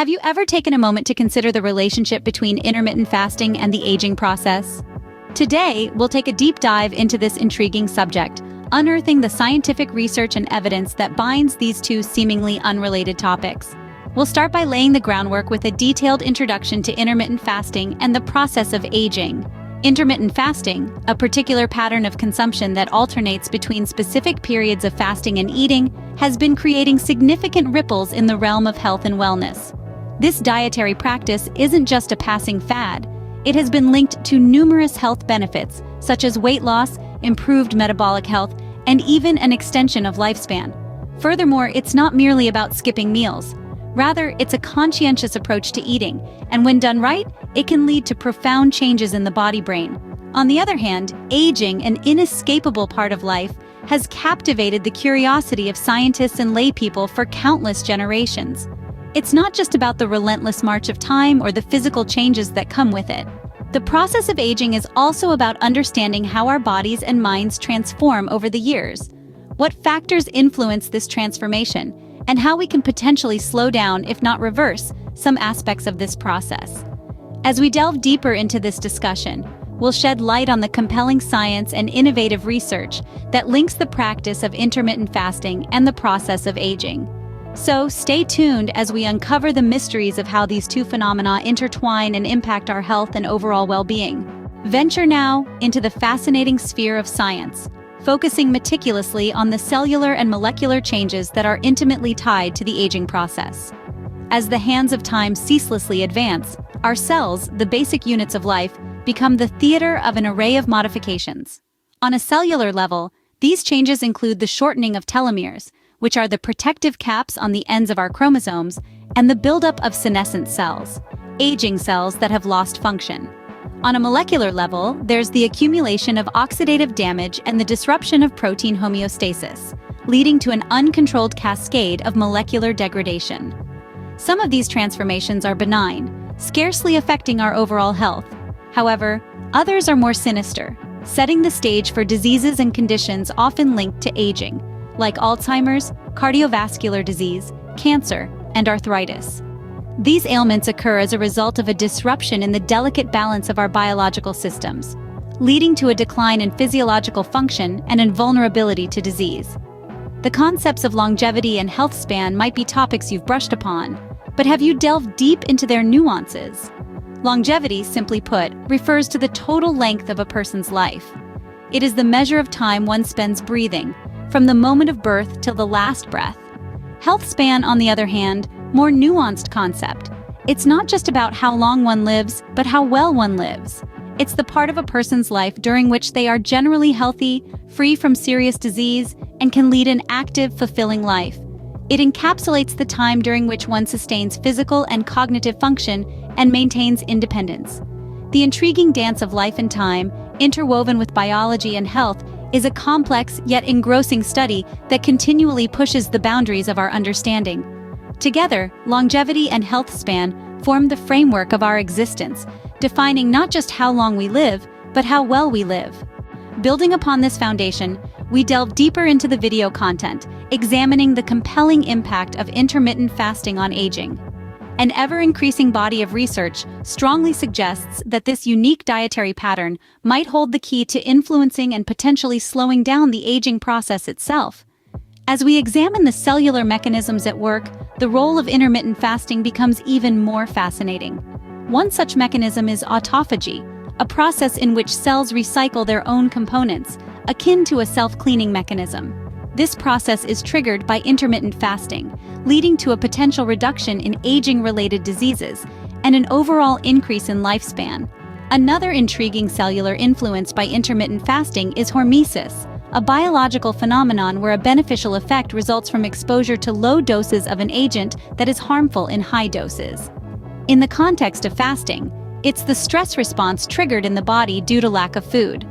Have you ever taken a moment to consider the relationship between intermittent fasting and the aging process? Today, we'll take a deep dive into this intriguing subject, unearthing the scientific research and evidence that binds these two seemingly unrelated topics. We'll start by laying the groundwork with a detailed introduction to intermittent fasting and the process of aging. Intermittent fasting, a particular pattern of consumption that alternates between specific periods of fasting and eating, has been creating significant ripples in the realm of health and wellness. This dietary practice isn't just a passing fad. It has been linked to numerous health benefits, such as weight loss, improved metabolic health, and even an extension of lifespan. Furthermore, it's not merely about skipping meals. Rather, it's a conscientious approach to eating, and when done right, it can lead to profound changes in the body-brain. On the other hand, aging, an inescapable part of life, has captivated the curiosity of scientists and laypeople for countless generations. It's not just about the relentless march of time or the physical changes that come with it. The process of aging is also about understanding how our bodies and minds transform over the years. What factors influence this transformation, and how we can potentially slow down, if not reverse, some aspects of this process. As we delve deeper into this discussion, we'll shed light on the compelling science and innovative research that links the practice of intermittent fasting and the process of aging. So stay tuned as we uncover the mysteries of how these two phenomena intertwine and impact our health and overall well-being. Venture now into the fascinating sphere of science, focusing meticulously on the cellular and molecular changes that are intimately tied to the aging process. As the hands of time ceaselessly advance, our cells, the basic units of life, become the theater of an array of modifications. On a cellular level, these changes include the shortening of telomeres, which are the protective caps on the ends of our chromosomes, and the buildup of senescent cells, aging cells that have lost function. On a molecular level, there's the accumulation of oxidative damage and the disruption of protein homeostasis, leading to an uncontrolled cascade of molecular degradation. Some of these transformations are benign, scarcely affecting our overall health. However, others are more sinister, setting the stage for diseases and conditions often linked to aging, like Alzheimer's, cardiovascular disease, cancer, and arthritis. These ailments occur as a result of a disruption in the delicate balance of our biological systems, leading to a decline in physiological function and in vulnerability to disease. The concepts of longevity and health span might be topics you've brushed upon, but have you delved deep into their nuances? Longevity, simply put, refers to the total length of a person's life. It is the measure of time one spends breathing, from the moment of birth till the last breath. Health span, on the other hand, more nuanced concept. It's not just about how long one lives, but how well one lives. It's the part of a person's life during which they are generally healthy, free from serious disease, and can lead an active, fulfilling life. It encapsulates the time during which one sustains physical and cognitive function and maintains independence. The intriguing dance of life and time, interwoven with biology and health, is a complex yet engrossing study that continually pushes the boundaries of our understanding. Together, longevity and health span form the framework of our existence, defining not just how long we live, but how well we live. Building upon this foundation, we delve deeper into the video content, examining the compelling impact of intermittent fasting on aging. An ever-increasing body of research strongly suggests that this unique dietary pattern might hold the key to influencing and potentially slowing down the aging process itself. As we examine the cellular mechanisms at work, the role of intermittent fasting becomes even more fascinating. One such mechanism is autophagy, a process in which cells recycle their own components, akin to a self-cleaning mechanism. This process is triggered by intermittent fasting, leading to a potential reduction in aging-related diseases and an overall increase in lifespan. Another intriguing cellular influence by intermittent fasting is hormesis, a biological phenomenon where a beneficial effect results from exposure to low doses of an agent that is harmful in high doses. In the context of fasting, it's the stress response triggered in the body due to lack of food.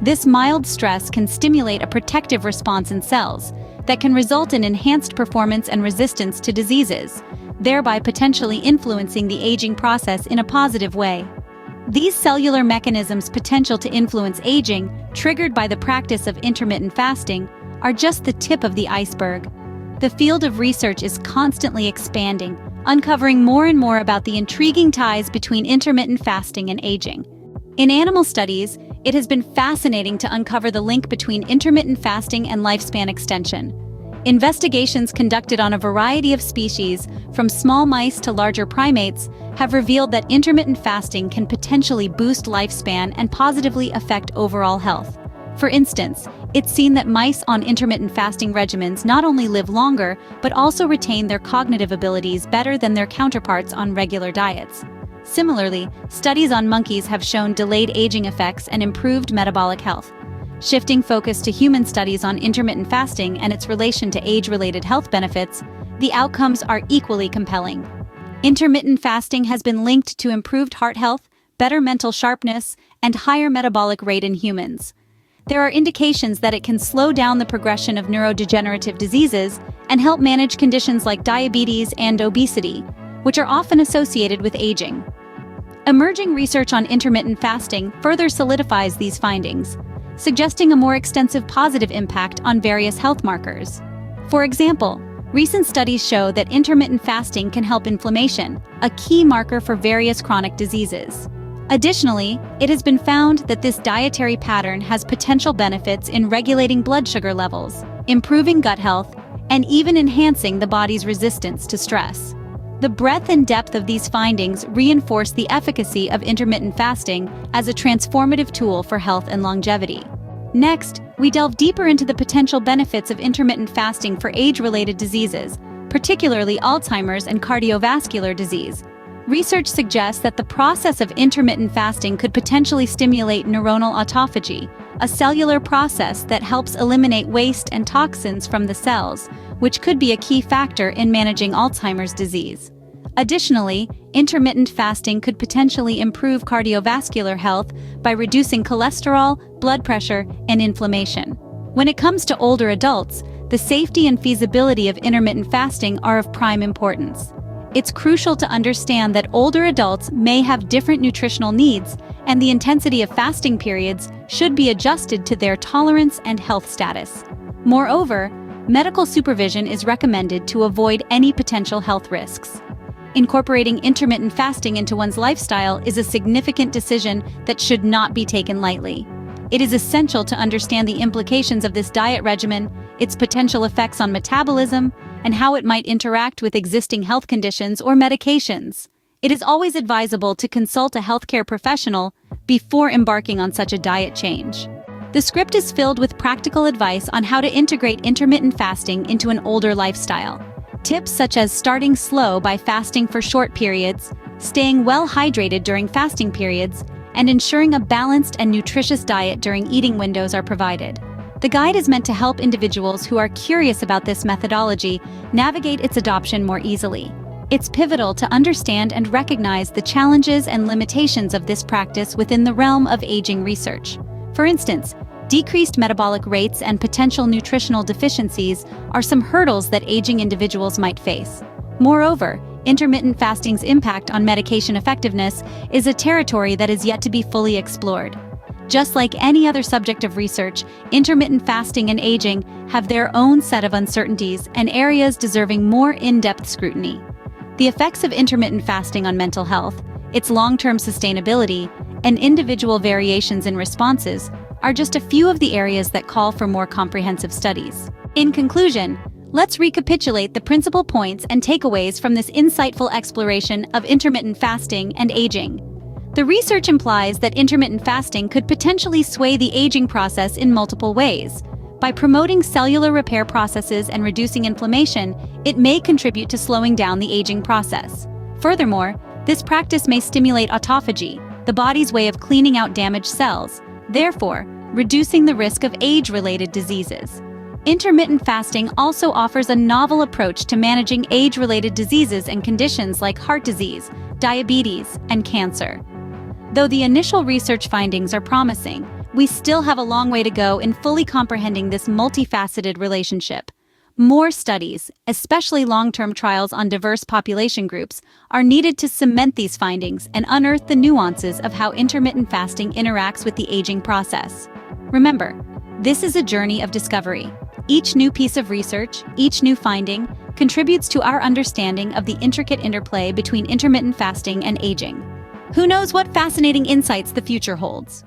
This mild stress can stimulate a protective response in cells that can result in enhanced performance and resistance to diseases, thereby potentially influencing the aging process in a positive way. These cellular mechanisms' potential to influence aging, triggered by the practice of intermittent fasting, are just the tip of the iceberg. The field of research is constantly expanding, uncovering more and more about the intriguing ties between intermittent fasting and aging. In animal studies, it has been fascinating to uncover the link between intermittent fasting and lifespan extension. Investigations conducted on a variety of species, from small mice to larger primates, have revealed that intermittent fasting can potentially boost lifespan and positively affect overall health. For instance, it's seen that mice on intermittent fasting regimens not only live longer, but also retain their cognitive abilities better than their counterparts on regular diets. Similarly, studies on monkeys have shown delayed aging effects and improved metabolic health. Shifting focus to human studies on intermittent fasting and its relation to age-related health benefits, the outcomes are equally compelling. Intermittent fasting has been linked to improved heart health, better mental sharpness, and higher metabolic rate in humans. There are indications that it can slow down the progression of neurodegenerative diseases and help manage conditions like diabetes and obesity, which are often associated with aging. Emerging research on intermittent fasting further solidifies these findings, suggesting a more extensive positive impact on various health markers. For example, recent studies show that intermittent fasting can help inflammation, a key marker for various chronic diseases. Additionally, it has been found that this dietary pattern has potential benefits in regulating blood sugar levels, improving gut health, and even enhancing the body's resistance to stress. The breadth and depth of these findings reinforce the efficacy of intermittent fasting as a transformative tool for health and longevity. Next, we delve deeper into the potential benefits of intermittent fasting for age-related diseases, particularly Alzheimer's and cardiovascular disease. Research suggests that the process of intermittent fasting could potentially stimulate neuronal autophagy, a cellular process that helps eliminate waste and toxins from the cells, which could be a key factor in managing Alzheimer's disease. Additionally, intermittent fasting could potentially improve cardiovascular health by reducing cholesterol, blood pressure, and inflammation. When it comes to older adults, the safety and feasibility of intermittent fasting are of prime importance. It's crucial to understand that older adults may have different nutritional needs, and the intensity of fasting periods should be adjusted to their tolerance and health status. Moreover, medical supervision is recommended to avoid any potential health risks. Incorporating intermittent fasting into one's lifestyle is a significant decision that should not be taken lightly. It is essential to understand the implications of this diet regimen, its potential effects on metabolism, and how it might interact with existing health conditions or medications. It is always advisable to consult a healthcare professional before embarking on such a diet change. The script is filled with practical advice on how to integrate intermittent fasting into an older lifestyle. Tips such as starting slow by fasting for short periods, staying well hydrated during fasting periods, and ensuring a balanced and nutritious diet during eating windows are provided. The guide is meant to help individuals who are curious about this methodology navigate its adoption more easily. It's pivotal to understand and recognize the challenges and limitations of this practice within the realm of aging research. For instance, decreased metabolic rates and potential nutritional deficiencies are some hurdles that aging individuals might face. Moreover, intermittent fasting's impact on medication effectiveness is a territory that is yet to be fully explored. Just like any other subject of research, intermittent fasting and aging have their own set of uncertainties and areas deserving more in-depth scrutiny. The effects of intermittent fasting on mental health, its long-term sustainability, and individual variations in responses are just a few of the areas that call for more comprehensive studies. In conclusion, let's recapitulate the principal points and takeaways from this insightful exploration of intermittent fasting and aging. The research implies that intermittent fasting could potentially sway the aging process in multiple ways. By promoting cellular repair processes and reducing inflammation, it may contribute to slowing down the aging process. Furthermore, this practice may stimulate autophagy, the body's way of cleaning out damaged cells, therefore reducing the risk of age-related diseases. Intermittent fasting also offers a novel approach to managing age-related diseases and conditions like heart disease, diabetes, and cancer. Though the initial research findings are promising, we still have a long way to go in fully comprehending this multifaceted relationship. More studies, especially long-term trials on diverse population groups, are needed to cement these findings and unearth the nuances of how intermittent fasting interacts with the aging process. Remember, this is a journey of discovery. Each new piece of research, each new finding, contributes to our understanding of the intricate interplay between intermittent fasting and aging. Who knows what fascinating insights the future holds?